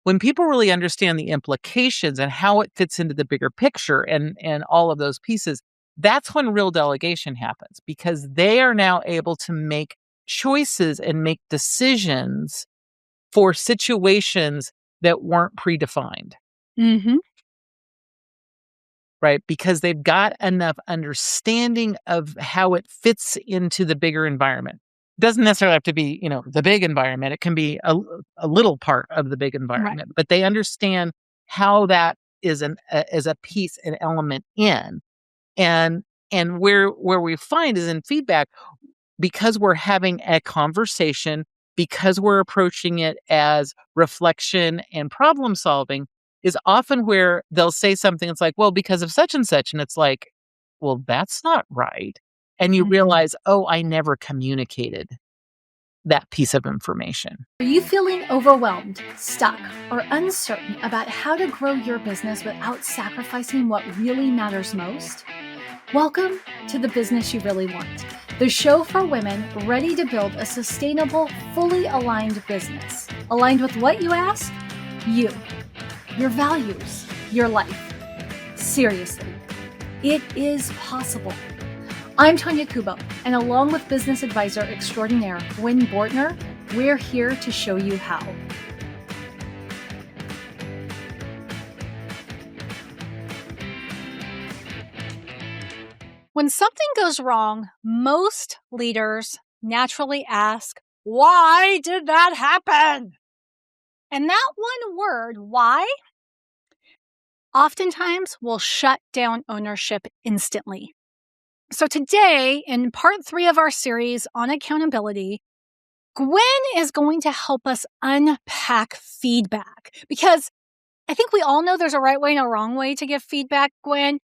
when people really understand the implications and how it fits into the bigger picture and all of those pieces, that's when real delegation happens, because they are now able to make choices and make decisions for situations that weren't predefined. Mm-hmm. Right? Because they've got enough understanding of how it fits into the bigger environment. It doesn't necessarily have to be, the big environment. It can be a little part of the big environment, but they understand how that is a piece, an element in. And where we find is in feedback, because we're having a conversation, because we're approaching it as reflection and problem solving, is often where they'll say something. It's like, well, because of such and such. And it's like, well, that's not right. And you realize, oh, I never communicated that piece of information. Are you feeling overwhelmed, stuck, or uncertain about how to grow your business without sacrificing what really matters most? Welcome to The Business You Really Want, the show for women ready to build a sustainable, fully aligned business. Aligned with what, you ask? You. Your values, your life. Seriously, it is possible. I'm Tonya Kubo, and along with business advisor extraordinaire Gwen Bortner, we're here to show you how. When something goes wrong, most leaders naturally ask, why did that happen? And that one word, why, oftentimes will shut down ownership instantly. So today, in part 3 of our series on accountability, Gwen is going to help us unpack feedback, because I think we all know there's a right way and a wrong way to give feedback, Gwen,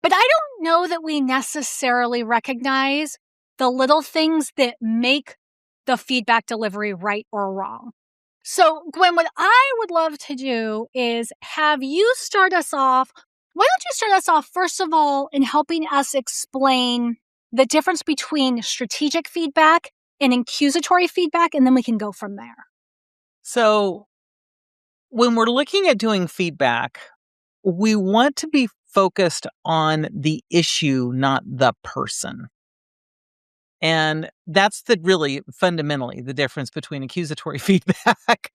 but I don't know that we necessarily recognize the little things that make the feedback delivery right or wrong. So, Gwen, what I would love to do is have you start us off. Why don't you start us off, first of all, in helping us explain the difference between strategic feedback and accusatory feedback, and then we can go from there. So when we're looking at doing feedback, we want to be focused on the issue, not the person. And that's really fundamentally the difference between accusatory feedback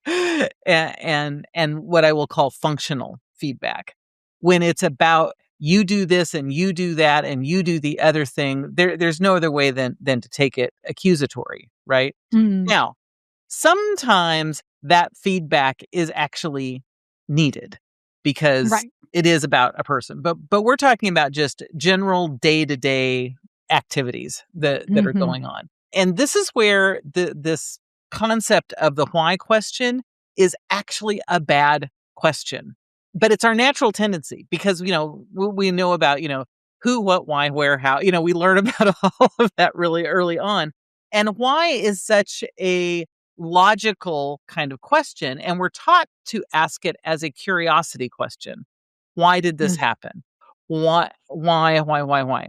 and what I will call functional feedback. When it's about you do this and you do that and you do the other thing, there's no other way than to take it accusatory, right? Now, sometimes that feedback is actually needed because it is about a person. But we're talking about just general day-to-day activities that are going on. And this is where this concept of the why question is actually a bad question. But it's our natural tendency because, we know about, who, what, why, where, how, we learn about all of that really early on. And why is such a logical kind of question. And we're taught to ask it as a curiosity question. Why did this happen? Why,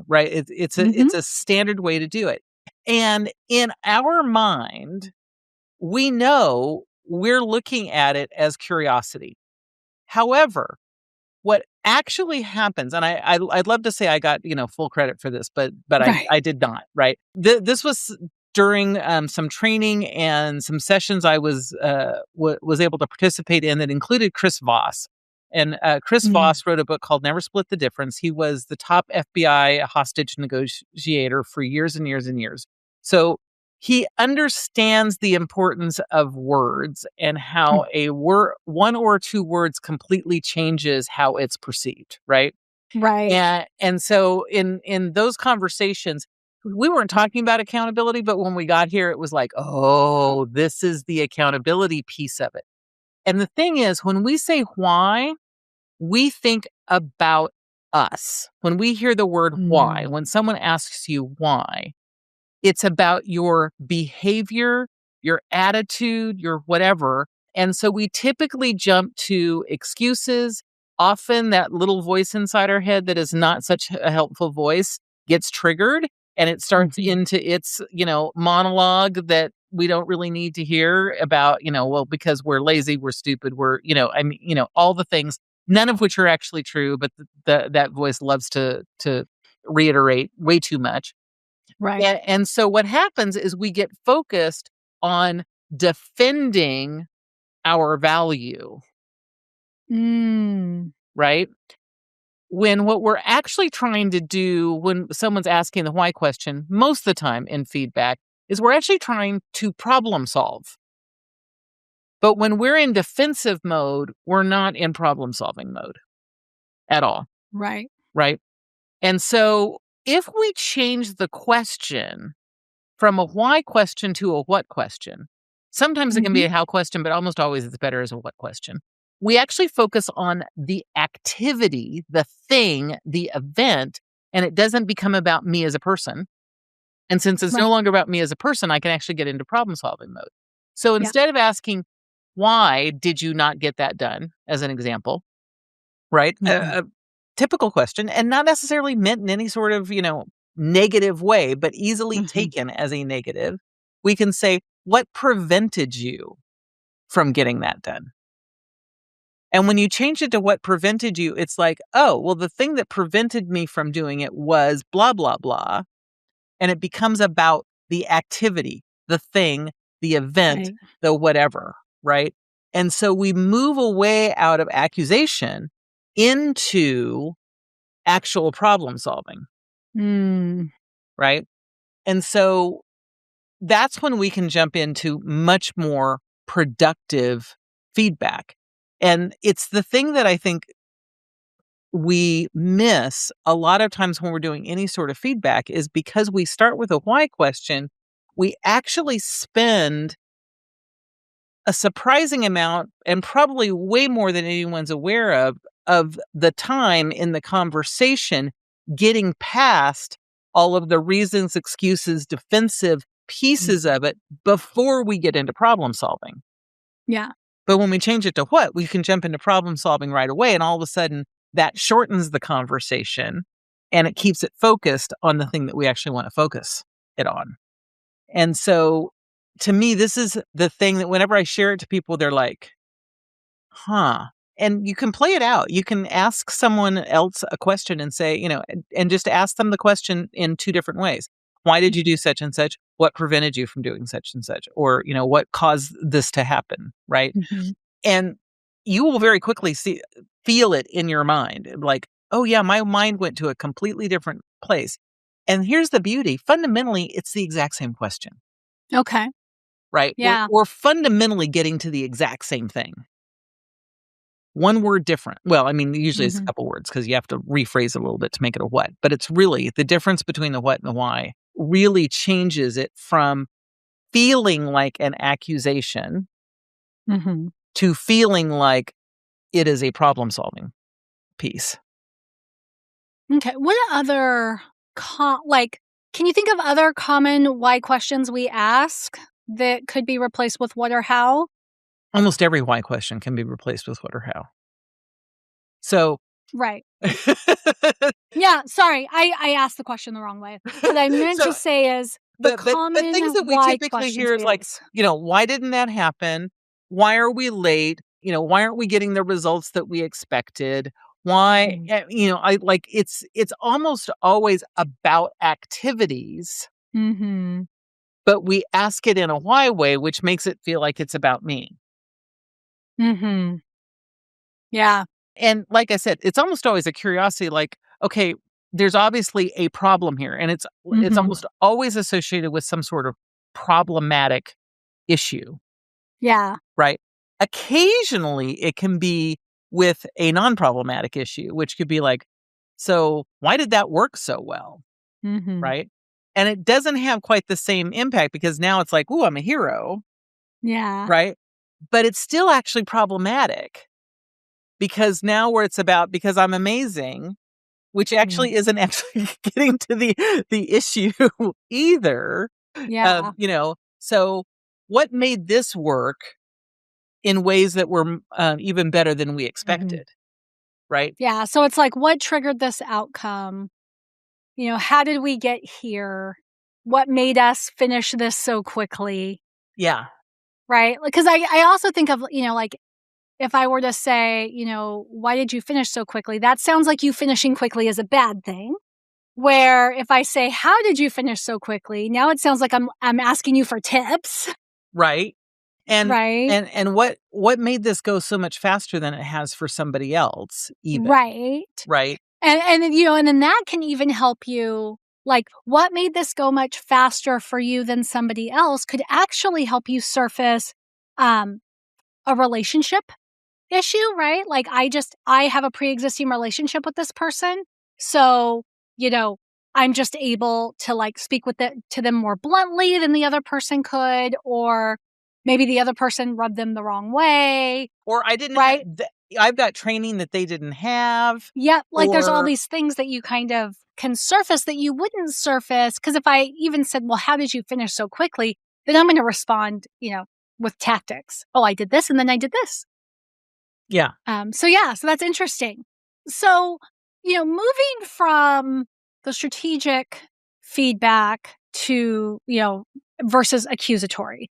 right? It's a standard way to do it. And in our mind, we know we're looking at it as curiosity. However, what actually happens, and I'd love to say I got, full credit for this, but I did not, right? This was during some training and some sessions I was able to participate in that included Chris Voss. And Chris Voss wrote a book called Never Split the Difference. He was the top FBI hostage negotiator for years and years and years. So he understands the importance of words and how a word, one or two words, completely changes how it's perceived, right? Right. And so in those conversations, we weren't talking about accountability, but when we got here, it was like, oh, this is the accountability piece of it. And the thing is, when we say why, we think about us. When we hear the word why, when someone asks you why, it's about your behavior, your attitude, your whatever. And so we typically jump to excuses. Often that little voice inside our head that is not such a helpful voice gets triggered and it starts into its, monologue that we don't really need to hear about, well, because we're lazy, we're stupid, we're, all the things, none of which are actually true, but that voice loves to reiterate way too much. Right. And so what happens is we get focused on defending our value, right? When what we're actually trying to do when someone's asking the why question, most of the time in feedback, is we're actually trying to problem solve. But when we're in defensive mode, we're not in problem solving mode at all. Right. Right. And so if we change the question from a why question to a what question, sometimes it can be a how question, but almost always it's better as a what question. We actually focus on the activity, the thing, the event, and it doesn't become about me as a person. And since it's no Right. longer about me as a person, I can actually get into problem solving mode. So Yeah. instead of asking, why did you not get that done, as an example, right? A typical question, and not necessarily meant in any sort of, negative way, but easily taken as a negative. We can say, what prevented you from getting that done? And when you change it to what prevented you, it's like, oh, well, the thing that prevented me from doing it was blah, blah, blah. And it becomes about the activity, the thing, the event, Right. the whatever, right? And so we move away out of accusation into actual problem solving, right? And so that's when we can jump into much more productive feedback. And it's the thing that I think we miss a lot of times when we're doing any sort of feedback is because we start with a why question, we actually spend a surprising amount, and probably way more than anyone's aware of the time in the conversation getting past all of the reasons, excuses, defensive pieces of it before we get into problem solving. Yeah. But when we change it to what, we can jump into problem solving right away. And all of a sudden, that shortens the conversation and it keeps it focused on the thing that we actually want to focus it on. And so to me, this is the thing that whenever I share it to people, they're like, huh. And you can play it out. You can ask someone else a question and say, and just ask them the question in two different ways. Why did you do such and such? What prevented you from doing such and such? Or, what caused this to happen? Right. And you will very quickly feel it in your mind. Like, oh yeah, my mind went to a completely different place. And here's the beauty. Fundamentally, it's the exact same question. Okay. Right? Yeah. We're fundamentally getting to the exact same thing. One word different. Well, I mean, usually it's a couple words because you have to rephrase it a little bit to make it a what. But it's really the difference between the what and the why really changes it from feeling like an accusation to feeling like it is a problem solving piece. Okay. What other, can you think of other common why questions we ask that could be replaced with what or how? Almost every why question can be replaced with what or how. So. Right. Yeah. Sorry. I asked the question the wrong way. What I meant to say is the common things that we why typically questions hear we is like, ask. why didn't that happen? Why are we late? Why aren't we getting the results that we expected? Why, it's almost always about activities, but we ask it in a why way, which makes it feel like it's about me. Yeah. And like I said, it's almost always a curiosity, like, okay, there's obviously a problem here. And it's almost always associated with some sort of problematic issue. Yeah. Right. Occasionally it can be with a non-problematic issue, which could be like, so why did that work so well? Right. And it doesn't have quite the same impact because now it's like, ooh, I'm a hero. Yeah. Right. But it's still actually problematic because now where it's about because I'm amazing, which actually isn't actually getting to the issue either. Yeah. So what made this work in ways that were even better than we expected, right? Yeah. So it's like, what triggered this outcome? How did we get here? What made us finish this so quickly? Yeah. right? Because I also think of, like if I were to say, why did you finish so quickly? That sounds like you finishing quickly is a bad thing. Where if I say, how did you finish so quickly? Now it sounds like I'm asking you for tips, Right. And right? what made this go so much faster than it has for somebody else even, Right. right? And then that can even help you. Like, what made this go much faster for you than somebody else could actually help you surface um, a relationship issue, right? Like, I have a pre-existing relationship with this person. So, you know, I'm just able to like speak to them more bluntly than the other person could, or maybe the other person rubbed them the wrong way, Or I didn't have right? I've got training that they didn't have, Yep. Like there's all or these things that you kind of can surface that you wouldn't surface. Cause if I even said, well, how did you finish so quickly? Then I'm going to respond, with tactics. Oh, I did this and then I did this. yeah. So that's interesting. So, moving from the strategic feedback to, versus accusatory.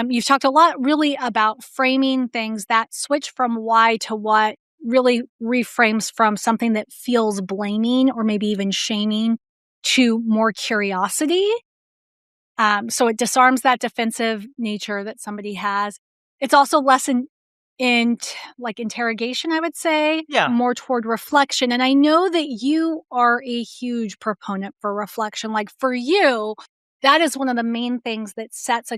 You've talked a lot really about framing things that switch from why to what really reframes from something that feels blaming or maybe even shaming to more curiosity. So it disarms that defensive nature that somebody has. It's also less like interrogation, I would say, Yeah. more toward reflection. And I know that you are a huge proponent for reflection. Like for you, that is one of the main things that sets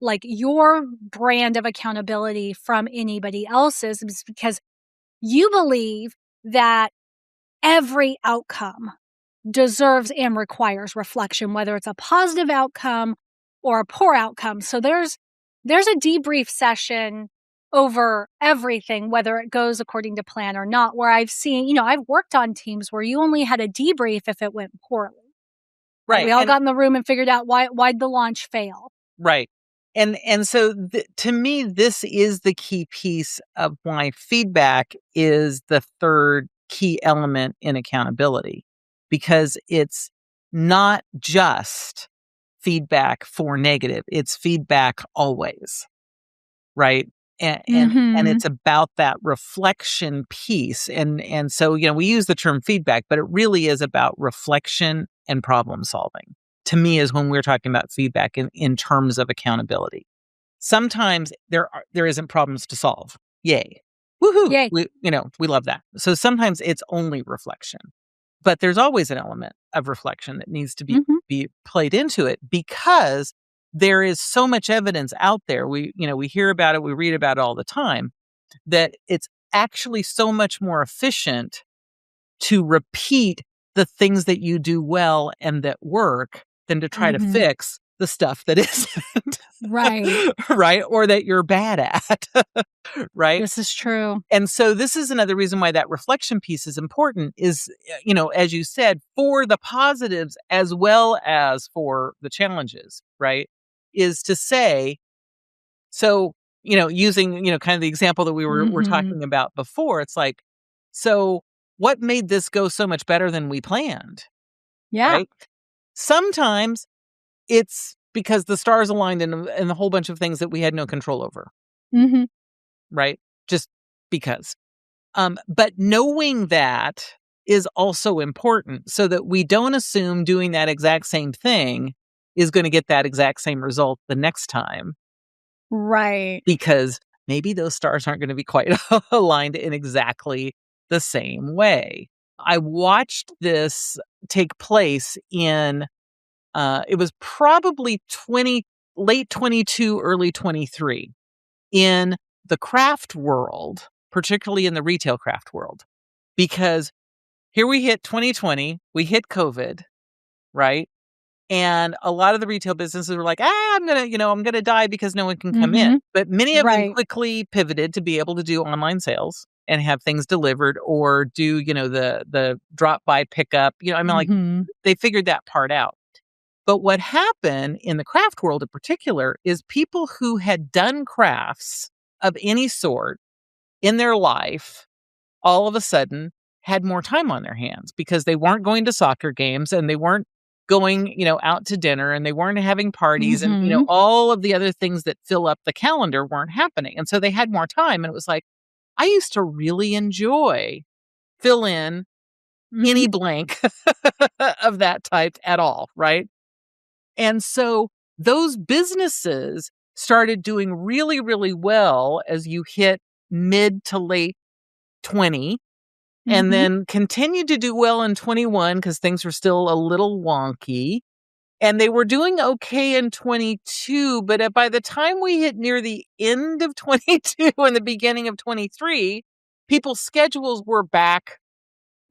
like your brand of accountability from anybody else's, is because you believe that every outcome deserves and requires reflection, whether it's a positive outcome or a poor outcome. So there's a debrief session over everything, whether it goes according to plan or not, where I've seen, I've worked on teams where you only had a debrief if it went poorly. Right? Right. We all And got in the room and figured out why'd the launch fail. right. And so to me, this is the key piece of why feedback is the third key element in accountability, because it's not just feedback for negative, it's feedback always, right? And Mm-hmm. it's about that reflection piece. And so, we use the term feedback, but it really is about reflection and problem solving. To me, is when we're talking about feedback in terms of accountability. Sometimes there isn't problems to solve. Yay. Woohoo. Yay. We love that. So sometimes it's only reflection. But there's always an element of reflection that needs to Mm-hmm. be played into it, because there is so much evidence out there. We hear about it, we read about it all the time, that it's actually so much more efficient to repeat the things that you do well and that work than to try to Mm-hmm. fix the stuff that isn't. Right. Right? Or that you're bad at. Right? This is true. And so this is another reason why that reflection piece is important, is, as you said, for the positives as well as for the challenges, right? Is to say, so, using, kind of the example that we're Mm-hmm. talking about before, it's like, so what made this go so much better than we planned, Yeah. right? Sometimes it's because the stars aligned in a whole bunch of things that we had no control over, Mm-hmm. right? Just because. But knowing that is also important, so that we don't assume doing that exact same thing is going to get that exact same result the next time, Right. because maybe those stars aren't going to be quite aligned in exactly the same way. I watched this take place in, it was probably late 22, early 23, in the craft world, particularly in the retail craft world. Because here we hit 2020, we hit COVID, right? And a lot of the retail businesses were like, I'm gonna die because no one can come in. Mm-hmm. But many of them Right. quickly pivoted to be able to do online sales and have things delivered, or do, the drop by pickup. Like, Mm-hmm. they figured that part out. But what happened in the craft world in particular is people who had done crafts of any sort in their life all of a sudden had more time on their hands, because they weren't going to soccer games and they weren't going, out to dinner, and they weren't having parties, and, Mhm. all of the other things that fill up the calendar weren't happening. And so they had more time. And it was like, I used to really enjoy fill in Mhm. any blank of that type at all. Right. And so those businesses started doing really, really well as you hit mid to late 20, and Mhm. then continued to do well in 21 because things were still a little wonky. And they were doing okay in 22, but by the time we hit near the end of 22 and the beginning of 23, people's schedules were back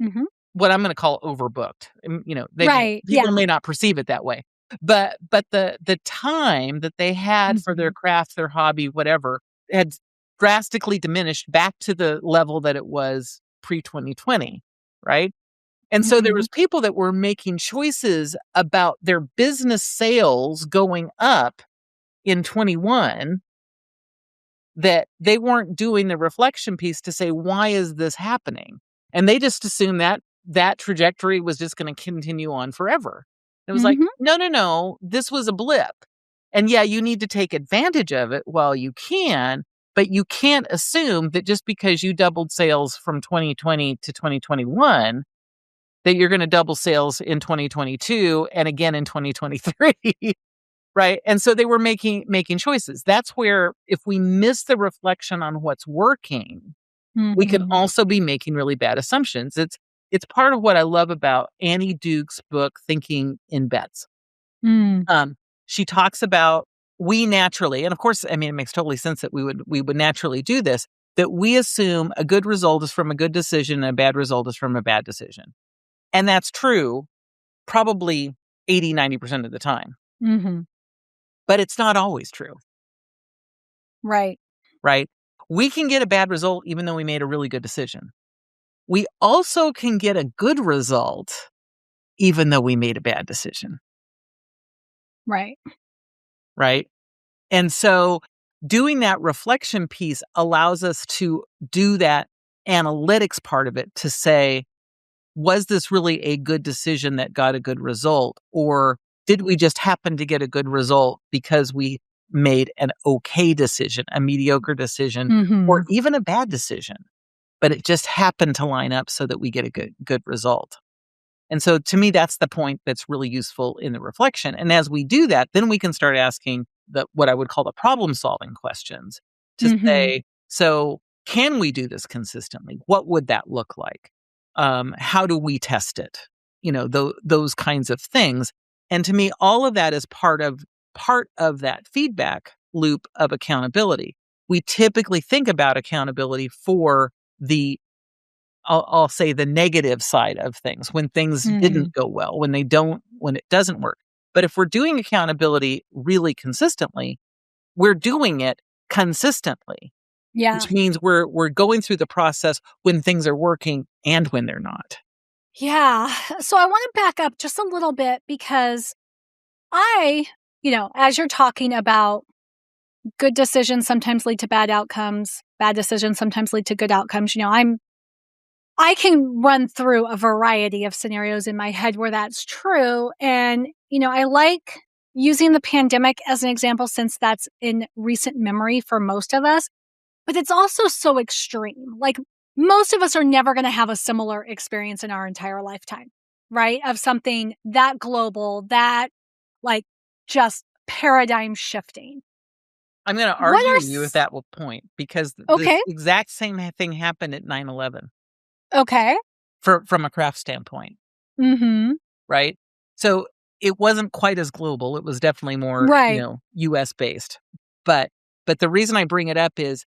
Mhm. what I'm gonna call overbooked. They Right. people Yeah. may not perceive it that way. But the time that they had for their Mhm. craft, their hobby, whatever, had drastically diminished back to the level that it was pre-2020, right? And so there Mhm. was people that were making choices about their business sales going up in 21 that they weren't doing the reflection piece to say, "Why is this happening?" And they just assumed that that trajectory was just gonna continue on forever. It was like, Mhm. "No, no, no, this was a blip. And yeah, you need to take advantage of it while you can, but you can't assume that just because you doubled sales from 2020 to 2021 that you're gonna double sales in 2022 and again in 2023." Right? And so they were making choices. That's where if we miss the reflection on what's working, we can Mhm. also be making really bad assumptions. It's part of what I love about Annie Duke's book, Thinking in Bets. Mm. Um, she talks about we naturally, and of course, I mean, it makes totally sense that we would naturally do this, that we assume a good result is from a good decision and a bad result is from a bad decision. And that's true probably 80-90% of the time, Mhm. but it's not always true. Right. Right? We can get a bad result even though we made a really good decision. We also can get a good result even though we made a bad decision, Right. right? And so doing that reflection piece allows us to do that analytics part of it to say, was this really a good decision that got a good result? Or did we just happen to get a good result because we made an okay decision, a mediocre decision, or Mhm. even a bad decision? But it just happened to line up so that we get a good result. And so to me, that's the point that's really useful in the reflection. And as we do that, then we can start asking the what I would call the problem solving questions to Mhm. say, so can we do this consistently? What would that look like? How do we test it? Those kinds of things. And to me, all of that is part of that feedback loop of accountability. We typically think about accountability for the I'll say the negative side of things when things Mhm. didn't go well, when it doesn't work. But if we're doing accountability really consistently, we're doing it consistently, Yeah. which means we're going through the process when things are working and when they're not. Yeah. So I want to back up just a little bit because I, as you're talking about good decisions sometimes lead to bad outcomes, bad decisions sometimes lead to good outcomes, I can run through a variety of scenarios in my head where that's true. And, I like using the pandemic as an example since that's in recent memory for most of us, but it's also so extreme. Like, most of us are never going to have a similar experience in our entire lifetime, right? Of something that global, that like just paradigm shifting. I'm gonna What argue are with you with that point because this okay? exact same thing happened at 9/11 Okay. from a craft standpoint, Mhm. right? So it wasn't quite as global. It was definitely more, Right. US based. But the reason I bring it up is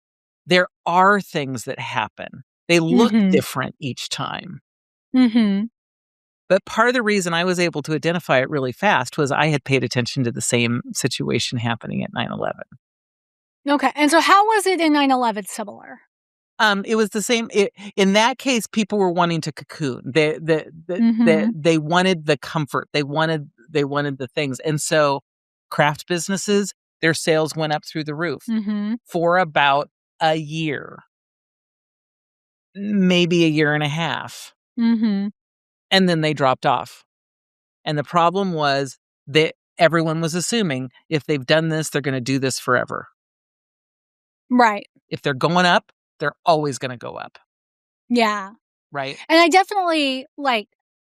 there are things that happen. They look Mhm. different each time. Mhm. But part of the reason I was able to identify it really fast was I had paid attention to the same situation happening at 9/11. Okay. And so how was it in 9/11 similar? It was the same in that case, people were wanting to cocoon. Mhm. They wanted the comfort. They wanted the things. And so craft businesses, their sales went up through the roof Mhm. for about a year, maybe a year and a half, Mhm. and then they dropped off. And the problem was that everyone was assuming if they've done this, they're going to do this forever. Right. If they're going up, they're always going to go up. Yeah. Right. And I definitely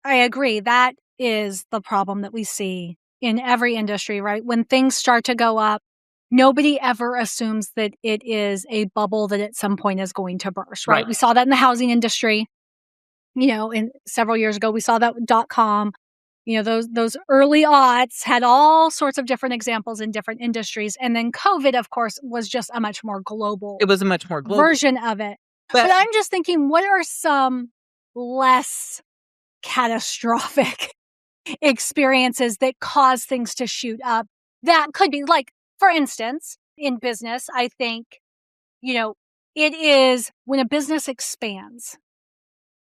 I agree. That is the problem that we see in every industry, right? When things start to go up, nobody ever assumes that it is a bubble that at some point is going to burst, right? Right. We saw that in the housing industry, in several years ago. We saw that with .com. Those early aughts had all sorts of different examples in different industries. And then COVID, of course, was just a much more global It was a much more global version of it. But But I'm just thinking, what are some less catastrophic experiences that cause things to shoot up? That could be for instance, in business, I think, it is when a business expands,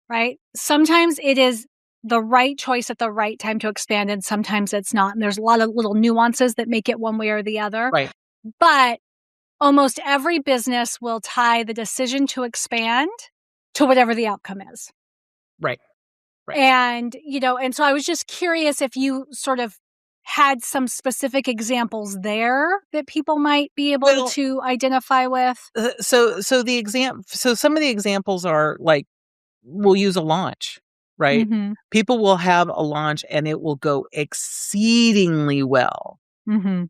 right? Sometimes it is the right choice at the right time to expand, and sometimes it's not. And there's a lot of little nuances that make it one way or the other. right. But almost every business will tie the decision to expand to whatever the outcome is. Right. Right. And, and so I was just curious if you sort of had some specific examples there that people might be able to identify with. So some of the examples are we'll use a launch, right? Mm-hmm. People will have a launch and it will go exceedingly well. Mm-hmm.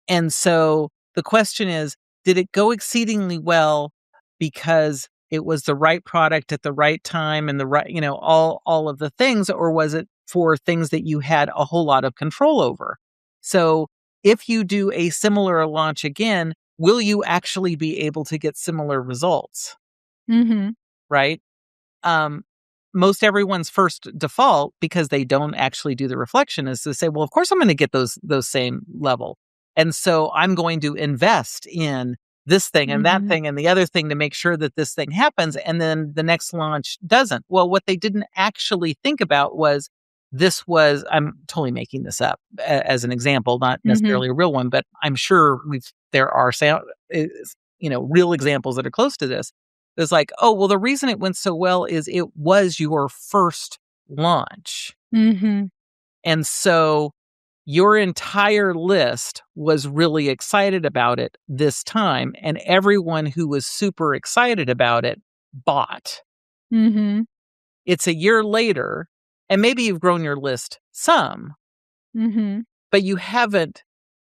And so the question is, did it go exceedingly well because it was the right product at the right time and the right, all of the things, or was it for things that you had a whole lot of control over? So if you do a similar launch again, will you actually be able to get similar results? Mm-hmm. Right? Most everyone's first default, because they don't actually do the reflection, is to say, well, of course I'm going to get those same level. And so I'm going to invest in this thing and that thing and the other thing to make sure that this thing happens. And then the next launch doesn't. Well, what they didn't actually think about was I'm totally making this up as an example, not necessarily a real one, but I'm sure there are real examples that are close to this. It's like, oh, well, the reason it went so well is it was your first launch. Mm-hmm. And so your entire list was really excited about it this time. And everyone who was super excited about it bought. Mm-hmm. It's a year later, and maybe you've grown your list some, but you haven't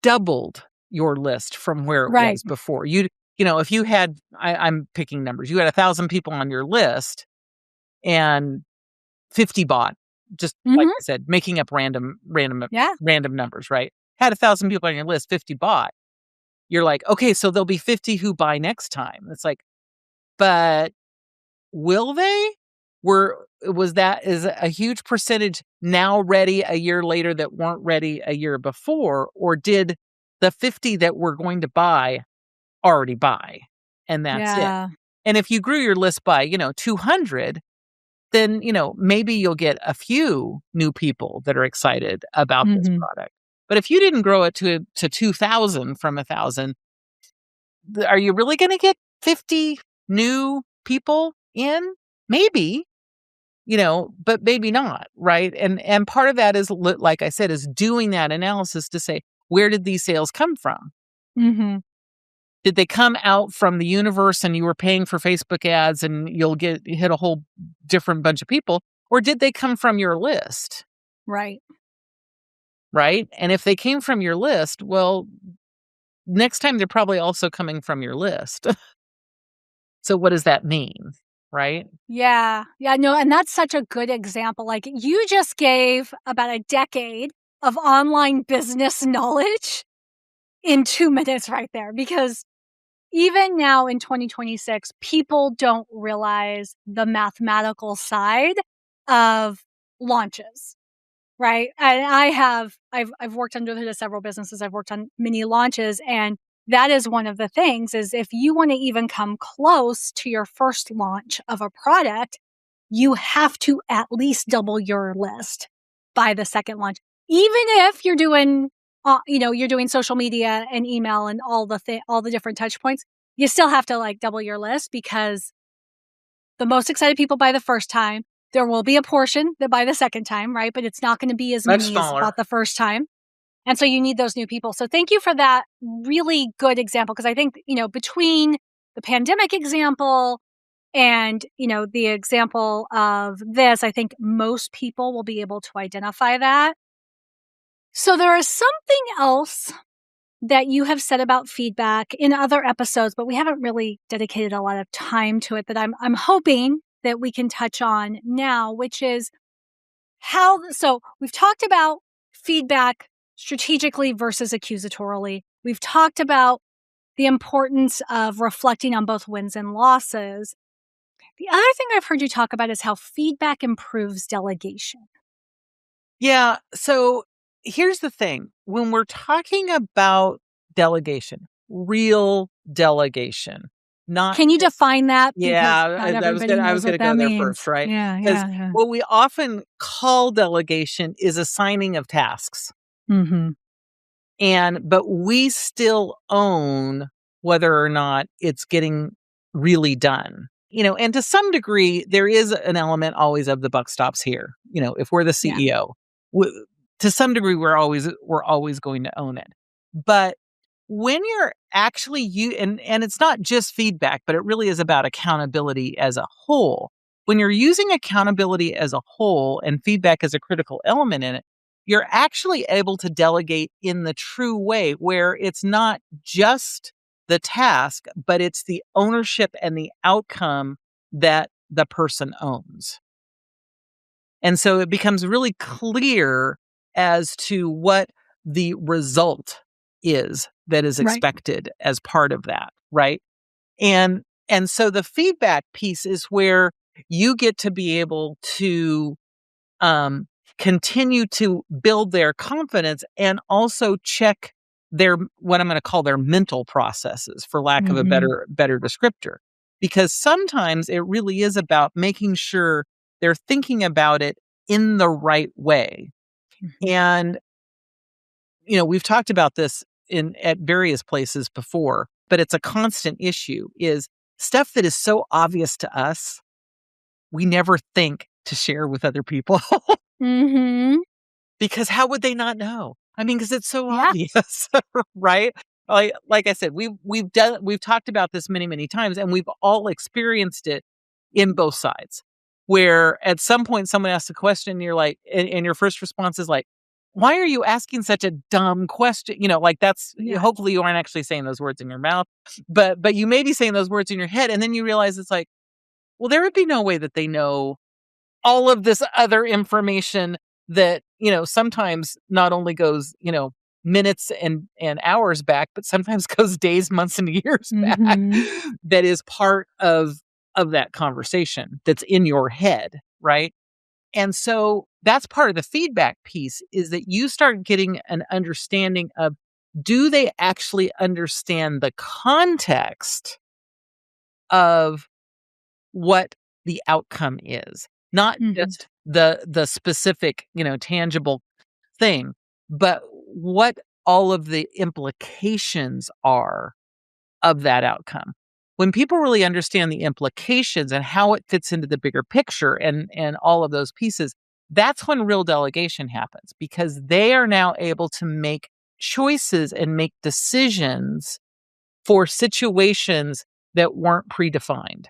doubled your list from where it was before. If you had, I'm picking numbers, you had 1,000 people on your list and 50 bought, just like I said, making up random numbers, right? Had 1,000 people on your list, 50 bought. You're like, okay, so there'll be 50 who buy next time. It's like, but will they? Is a huge percentage now ready a year later that weren't ready a year before? Or did the 50 that were going to buy already buy? And that's it. And if you grew your list by, 200, then, maybe you'll get a few new people that are excited about this product. But if you didn't grow it to 2,000 from 1,000, are you really going to get 50 new people in? Maybe, but maybe not, right? And part of that is, like I said, is doing that analysis to say, where did these sales come from? Did they come out from the universe and you were paying for Facebook ads and you'll hit a whole different bunch of people? Or did they come from your list? Right. Right? And if they came from your list, well, next time they're probably also coming from your list. So what does that mean? Right? Yeah. Yeah. No, and that's such a good example. Like, you just gave about a decade of online business knowledge in 2 minutes right there, because even now in 2026, people don't realize the mathematical side of launches, right? And I've worked under the hood of several businesses. I've worked on many launches, and that is one of the things, is if you want to even come close to your first launch of a product, you have to at least double your list by the second launch. Even if you're doing, you're doing social media and email and all the different touch points, you still have to double your list, because the most excited people buy the first time. there will be a portion that by the second time, right? But it's not going to be as Much many as smaller. about the first time. And so you need those new people. So thank you for that really good example. Because I think, between the pandemic example and, the example of this, I think most people will be able to identify that. So there is something else that you have said about feedback in other episodes, but we haven't really dedicated a lot of time to it that I'm hoping that we can touch on now, which is so we've talked about feedback strategically versus accusatorily. We've talked about the importance of reflecting on both wins and losses. The other thing I've heard you talk about is how feedback improves delegation. Yeah. So here's the thing. When we're talking about delegation, real delegation, not Can you define that? Because yeah, not I was everybody gonna knows what go that there means. first, right? Yeah, Because yeah. what we often call delegation is assigning of tasks. Mm-hmm. But we still own whether or not it's getting really done. And to some degree, there is an element always of the buck stops here. If we're the Yeah. CEO, to some degree, we're always going to own it. But when you're actually and it's not just feedback, but it really is about accountability as a whole. When you're using accountability as a whole and feedback as a critical element in it, you're actually able to delegate in the true way where it's not just the task, but it's the ownership and the outcome that the person owns. And so it becomes really clear as to what the result is that is expected as part of that, right? And so the feedback piece is where you get to be able to continue to build their confidence and also check their what I'm going to call their mental processes, for lack of a better descriptor. Because sometimes it really is about making sure they're thinking about it in the right way. And we've talked about this at various places before, but it's a constant issue is stuff that is so obvious to us, we never think to share with other people. Because how would they not know? I mean, because it's so obvious, right? Like I said, we've talked about this many, many times, and we've all experienced it in both sides. Where at some point someone asks a question, and you're like, and your first response is like, "Why are you asking such a dumb question?" Like that's hopefully you aren't actually saying those words in your mouth, but you may be saying those words in your head, and then you realize it's like, well, there would be no way that they know all of this other information that, sometimes not only goes, minutes and hours back, but sometimes goes days, months, and years back, that is part of that conversation that's in your head, right? And so that's part of the feedback piece is that you start getting an understanding of, do they actually understand the context of what the outcome is? Not just the specific, tangible thing, but what all of the implications are of that outcome. When people really understand the implications and how it fits into the bigger picture and all of those pieces, that's when real delegation happens, because they are now able to make choices and make decisions for situations that weren't predefined.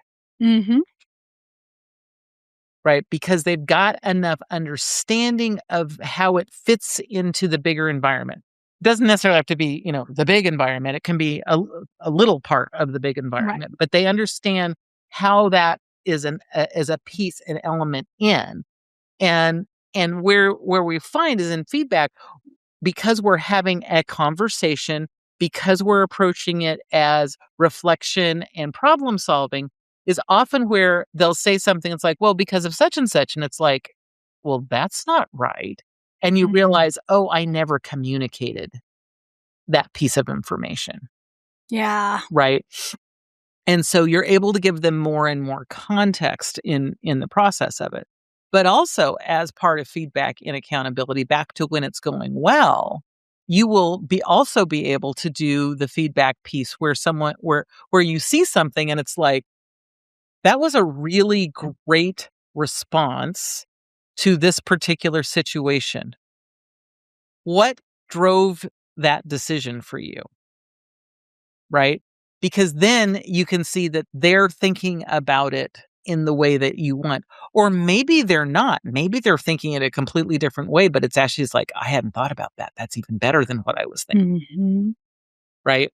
Right? Because they've got enough understanding of how it fits into the bigger environment. It doesn't necessarily have to be, the big environment. It can be a little part of the big environment, but they understand how that is a piece, an element in. And where we find is in feedback, because we're having a conversation, because we're approaching it as reflection and problem solving, is often where they'll say something. It's like, well, because of such and such. And it's like, well, that's not right. And you realize, oh, I never communicated that piece of information. Yeah. Right. And so you're able to give them more and more context in the process of it. But also, as part of feedback and accountability, back to when it's going well, you will also be able to do the feedback piece where where you see something and it's like, that was a really great response to this particular situation. What drove that decision for you? Right? Because then you can see that they're thinking about it in the way that you want. Or maybe they're not. Maybe they're thinking it a completely different way, but it's actually just like, I hadn't thought about that. That's even better than what I was thinking. Mm-hmm. Right?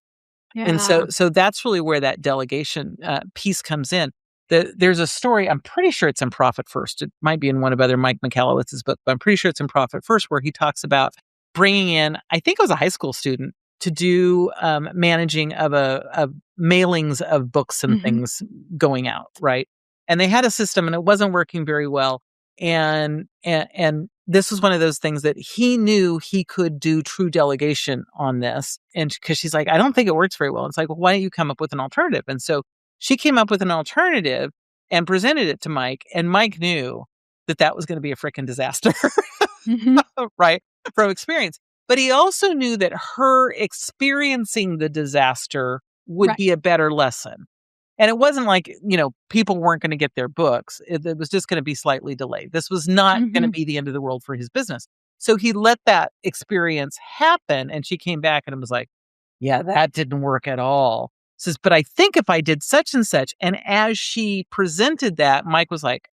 And Yeah. so that's really where that delegation piece comes in. There's a story, I'm pretty sure it's in Profit First. It might be in one of other Mike Michalowicz's book, but I'm pretty sure it's in Profit First, where he talks about bringing in, I think it was a high school student, to do managing of mailings of books and Mm-hmm. things going out, right? And they had a system, and it wasn't working very well. And this was one of those things that he knew he could do true delegation on this. And because she's like, I don't think it works very well. It's like, well, why don't you come up with an alternative? And so she came up with an alternative and presented it to Mike. And Mike knew that that was going to be a freaking disaster, Mm-hmm. right? From experience. But he also knew that her experiencing the disaster would Right. be a better lesson. And it wasn't like, people weren't going to get their books. It was just going to be slightly delayed. This was not going to Mm-hmm. be the end of the world for his business. So he let that experience happen. And she came back and was like, yeah, that didn't work at all. Says, but I think if I did such and such. And as she presented that, Mike was like,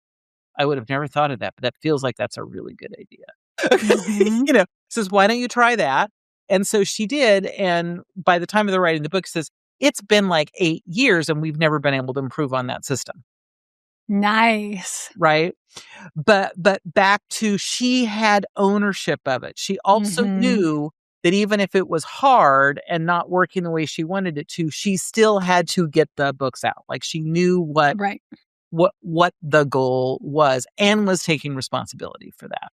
I would have never thought of that, but that feels like that's a really good idea. Mm-hmm. Says, why don't you try that? And so she did. And by the time of the writing the book, says, it's been like 8 years and we've never been able to improve on that system. Nice. Right. But back to, she had ownership of it. She also Mm-hmm. knew that even if it was hard and not working the way she wanted it to, she still had to get the books out. Like, she knew Right. what the goal was and was taking responsibility for that.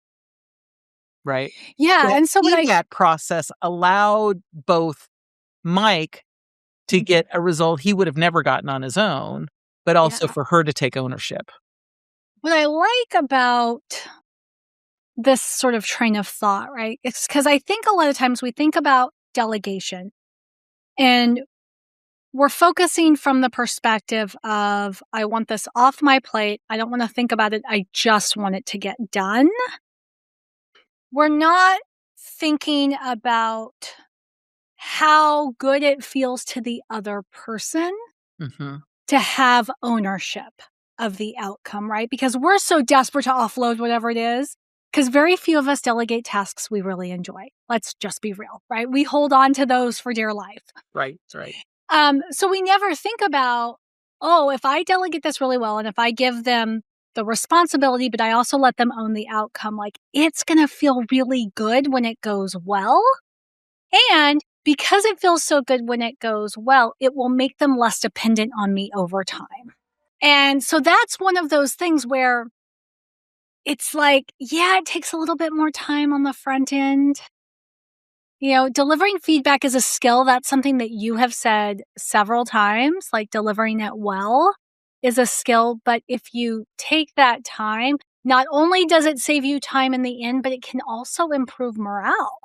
Right. Yeah. That And so feedback process allowed both Mike to get a result he would have never gotten on his own, but also yeah. for her to take ownership. What I like about this sort of train of thought, right? It's because I think a lot of times we think about delegation and we're focusing from the perspective of, I want this off my plate. I don't want to think about it. I just want it to get done. We're not thinking about how good it feels to the other person Mhm. to have ownership of the outcome, right? Because we're so desperate to offload whatever it is, because very few of us delegate tasks we really enjoy. Let's just be real, right? We hold on to those for dear life. Right, right. So we never think about, oh, if I delegate this really well and if I give them the responsibility, but I also let them own the outcome, like, it's going to feel really good when it goes well. And because it feels so good when it goes well, it will make them less dependent on me over time. And so that's one of those things where it's like, yeah, it takes a little bit more time on the front end. Delivering feedback is a skill. That's something that you have said several times, like delivering it well is a skill. But if you take that time, not only does it save you time in the end, but it can also improve morale.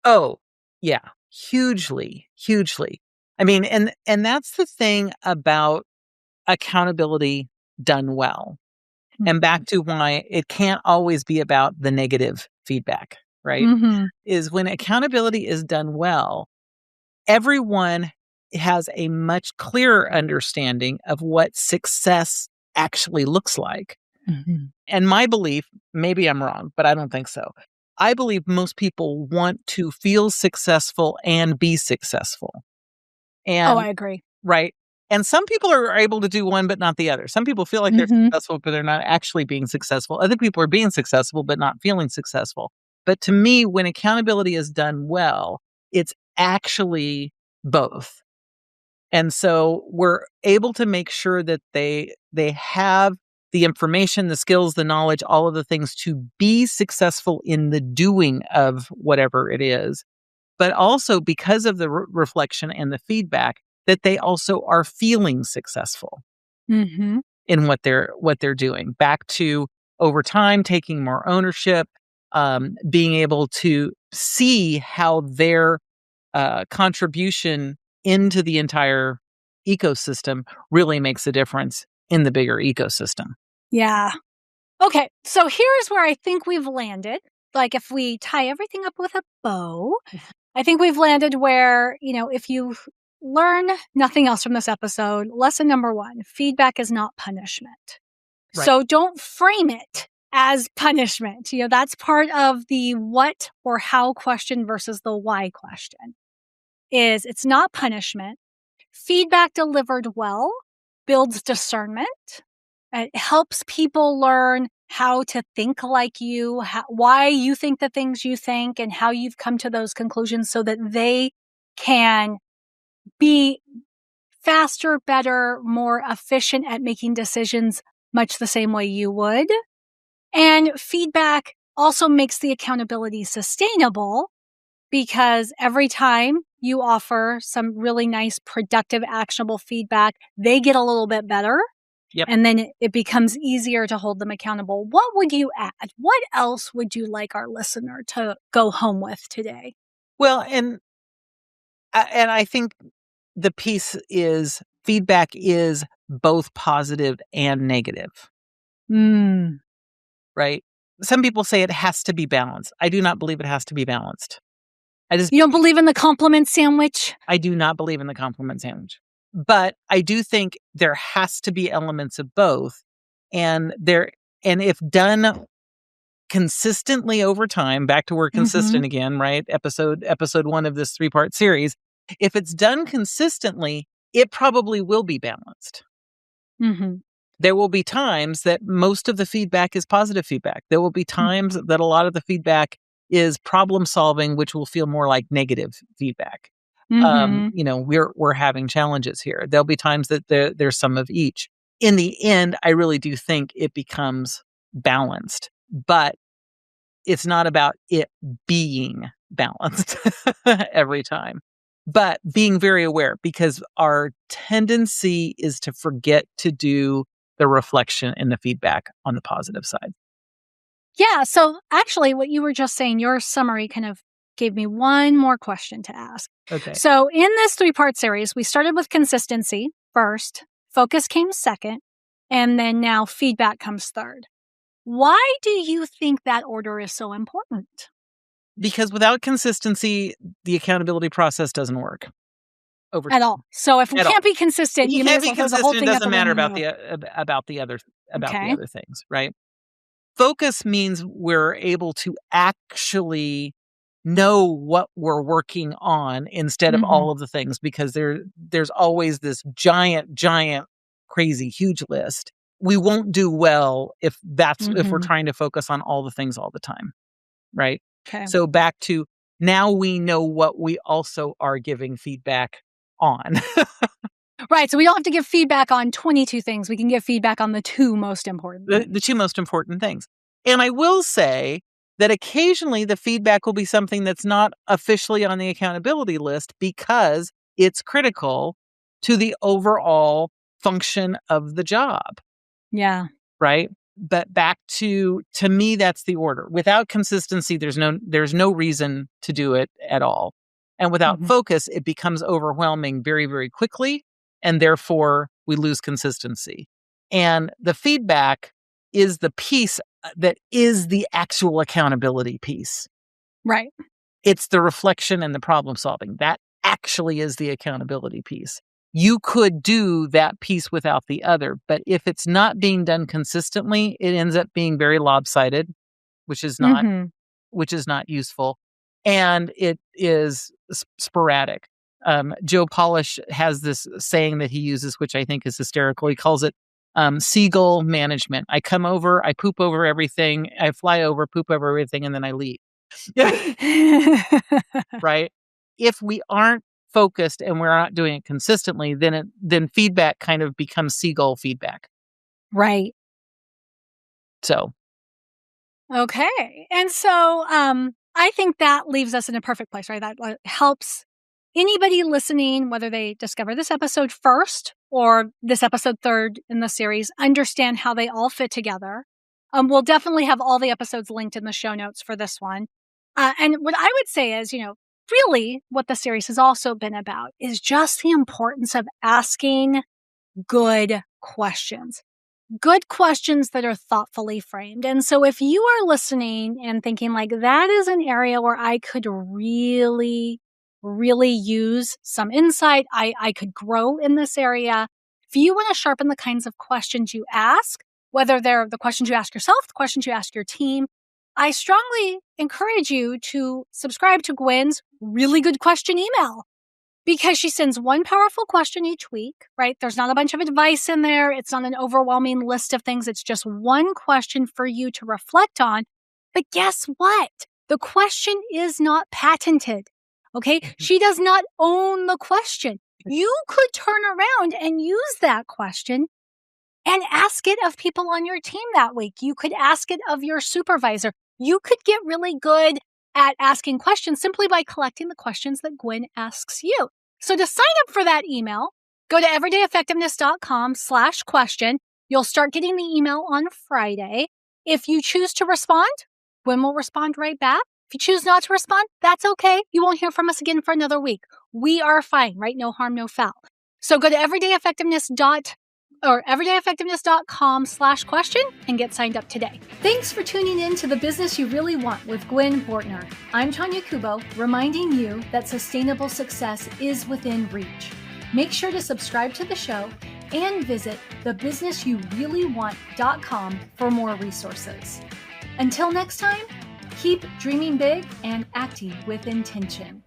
Oh, yeah, hugely, hugely. I mean, and that's the thing about accountability done well. And back to why it can't always be about the negative feedback, right? Mm-hmm. Is when accountability is done well, everyone has a much clearer understanding of what success actually looks like. Mm-hmm. And my belief, maybe I'm wrong, but I don't think so. I believe most people want to feel successful and be successful. Oh, And I agree. right. And some people are able to do one, but not the other. Some people feel like they're Mm-hmm. successful, but they're not actually being successful. Other people are being successful, but not feeling successful. But to me, when accountability is done well, it's actually both. And so we're able to make sure that they have the information, the skills, the knowledge, all of the things to be successful in the doing of whatever it is. But also because of the reflection and the feedback, that they also are feeling successful Mm-hmm. in what they're doing. Back to, over time, taking more ownership, being able to see how their contribution into the entire ecosystem really makes a difference in the bigger ecosystem. Yeah. Okay, so here's where I think we've landed. Like if we tie everything up with a bow, I think we've landed where, if you learn nothing else from this episode, lesson number 1, feedback is not punishment. Right. So don't frame it as punishment. That's part of the what or how question versus the why question. It's not punishment. Feedback delivered well builds discernment. It helps people learn how to think like you, why you think the things you think, and how you've come to those conclusions so that they can be faster, better, more efficient at making decisions much the same way you would. And feedback also makes the accountability sustainable because every time you offer some really nice, productive, actionable feedback, they get a little bit better. Yep. And then it becomes easier to hold them accountable. What would you add? What else would you like our listener to go home with today? Well, and I think the piece is feedback is both positive and negative. Right? Some people say it has to be balanced. I do not believe it has to be balanced. You don't believe in the compliment sandwich? I do not believe in the compliment sandwich. But I do think there has to be elements of both. And if done consistently over time, back to word consistent again, right? Episode 1 of this 3-part series. If it's done consistently, it probably will be balanced. There will be times that most of the feedback is positive feedback. There will be times that a lot of the feedback is problem solving, which will feel more like negative feedback. We're having challenges here. There'll be times that there's some of each. In the end, I really do think it becomes balanced, but it's not about it being balanced every time, but being very aware, because our tendency is to forget to do the reflection and the feedback on the positive side. Yeah. So actually, what you were just saying, your summary kind of gave me one more question to ask. Okay. So in this 3-part series, we started with consistency first, focus came second, and then now feedback comes third. Why do you think that order is so important? Because without consistency, the accountability process doesn't work. At all. So if we can't be consistent, you may can't as be well throw the whole consistent. It thing doesn't matter about the other things, right? Focus means we're able to actually know what we're working on instead of all of the things, because there's always this giant, crazy, huge list. We won't do well if we're trying to focus on all the things all the time, right? Okay. So back to now we know what we also are giving feedback on. Right. So we don't have to give feedback on 22 things. We can give feedback on the 2 most important things. The 2 most important things. And I will say that occasionally the feedback will be something that's not officially on the accountability list because it's critical to the overall function of the job. Yeah. Right? But back to me, that's the order. Without consistency, there's no reason to do it at all. And without focus, it becomes overwhelming very, very quickly. And therefore, we lose consistency. And the feedback is the piece that is the actual accountability piece. Right. It's the reflection and the problem solving. That actually is the accountability piece. You could do that piece without the other, but if it's not being done consistently, it ends up being very lopsided, which is not useful, and it is sporadic. Joe Polish has this saying that he uses, which I think is hysterical. He calls it seagull management. I come over, I poop over everything, I fly over, poop over everything, and then I leave. Right? If we aren't focused and we're not doing it consistently, then feedback kind of becomes seagull feedback. Right. So. Okay. And so I think that leaves us in a perfect place, right? That helps anybody listening, whether they discover this episode first or this episode third in the series, understand how they all fit together. We'll definitely have all the episodes linked in the show notes for this one. And what I would say is, really what the series has also been about is just the importance of asking good questions. good questions that are thoughtfully framed. And so if you are listening and thinking like, that is an area where I could really use some insight, I could grow in this area. If you want to sharpen the kinds of questions you ask, whether they're the questions you ask yourself, the questions you ask your team, I strongly encourage you to subscribe to Gwen's really good question email, because she sends one powerful question each week, right? There's not a bunch of advice in there. It's not an overwhelming list of things. It's just one question for you to reflect on. But guess what? The question is not patented. Okay. She does not own the question. You could turn around and use that question and ask it of people on your team that week. You could ask it of your supervisor. You could get really good at asking questions simply by collecting the questions that Gwen asks you. So to sign up for that email, go to everydayeffectiveness.com/question. You'll start getting the email on Friday. If you choose to respond, Gwen will respond right back. If you choose not to respond, that's okay. You won't hear from us again for another week. We are fine, right? No harm, no foul. So go to everydayeffectiveness.com/question and get signed up today. Thanks for tuning in to The Business You Really Want with Gwen Bortner. I'm Tonya Kubo, reminding you that sustainable success is within reach. Make sure to subscribe to the show and visit thebusinessyoureallyWant.com for more resources. Until next time, keep dreaming big and acting with intention.